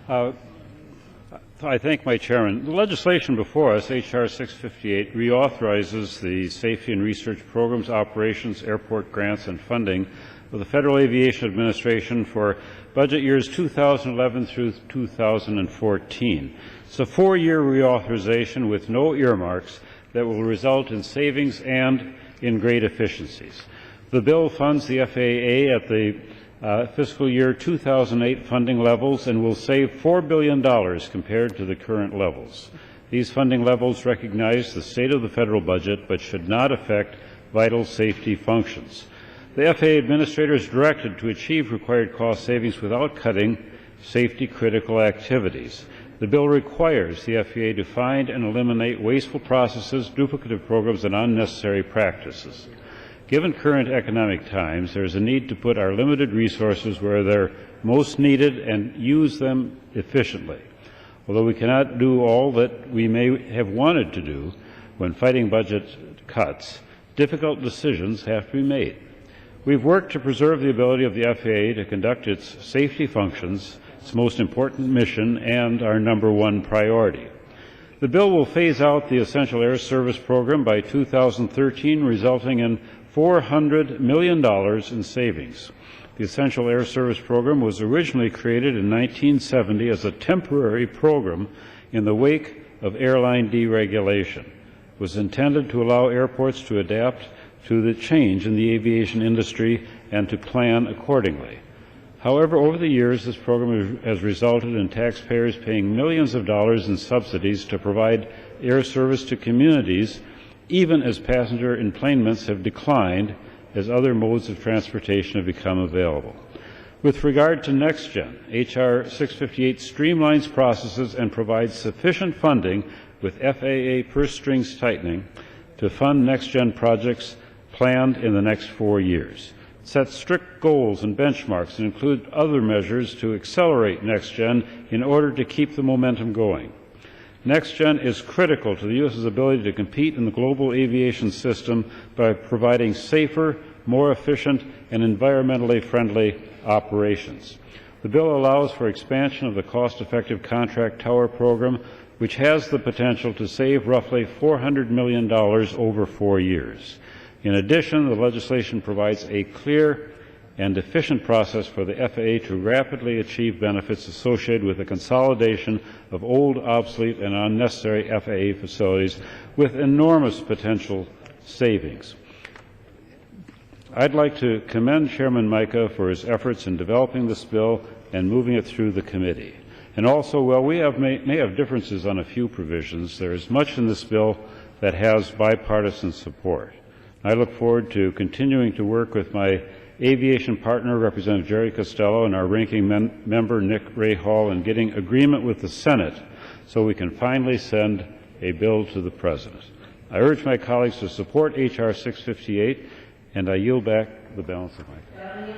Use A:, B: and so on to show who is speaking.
A: I thank my chairman. The legislation before us, H.R. 658, reauthorizes the safety and research programs, operations, airport grants, and funding of the Federal Aviation Administration for budget years 2011 through 2014. It's a 4-year reauthorization with no earmarks that will result in savings and in great efficiencies. The bill funds the FAA at the fiscal year 2008 funding levels and will save $4 billion compared to the current levels. These funding levels recognize the state of the federal budget but should not affect vital safety functions. The FAA administrator is directed to achieve required cost savings without cutting safety-critical activities. The bill requires the FAA to find and eliminate wasteful processes, duplicative programs, and unnecessary practices. Given current economic times, there is a need to put our limited resources where they're most needed and use them efficiently. Although we cannot do all that we may have wanted to do when fighting budget cuts, difficult decisions have to be made. We've worked to preserve the ability of the FAA to conduct its safety functions, its most important mission, and our #1 priority. The bill will phase out the Essential Air Service Program by 2013, resulting in $400 million in savings. The Essential Air Service Program was originally created in 1970 as a temporary program in the wake of airline deregulation. It was intended to allow airports to adapt to the change in the aviation industry and to plan accordingly. However, over the years, this program has resulted in taxpayers paying millions of dollars in subsidies to provide air service to communities, even as passenger enplanements have declined as other modes of transportation have become available. With regard to NextGen, H.R. 658 streamlines processes and provides sufficient funding with FAA purse strings tightening to fund NextGen projects planned in the next 4 years. It sets strict goals and benchmarks and includes other measures to accelerate NextGen in order to keep the momentum going. NextGen is critical to the U.S.'s ability to compete in the global aviation system by providing safer, more efficient, and environmentally friendly operations. The bill allows for expansion of the cost-effective contract tower program, which has the potential to save roughly $400 million over 4 years. In addition, the legislation provides a clear and efficient process for the FAA to rapidly achieve benefits associated with the consolidation of old, obsolete, and unnecessary FAA facilities with enormous potential savings. I'd like to commend Chairman Mica for his efforts in developing this bill and moving it through the committee. And also, while we may have differences on a few provisions, there is much in this bill that has bipartisan support. I look forward to continuing to work with my aviation partner, Representative Jerry Costello, and our ranking member, Nick Ray Hall, in getting agreement with the Senate so we can finally send a bill to the President. I urge my colleagues to support H.R. 658, and I yield back the balance of my time.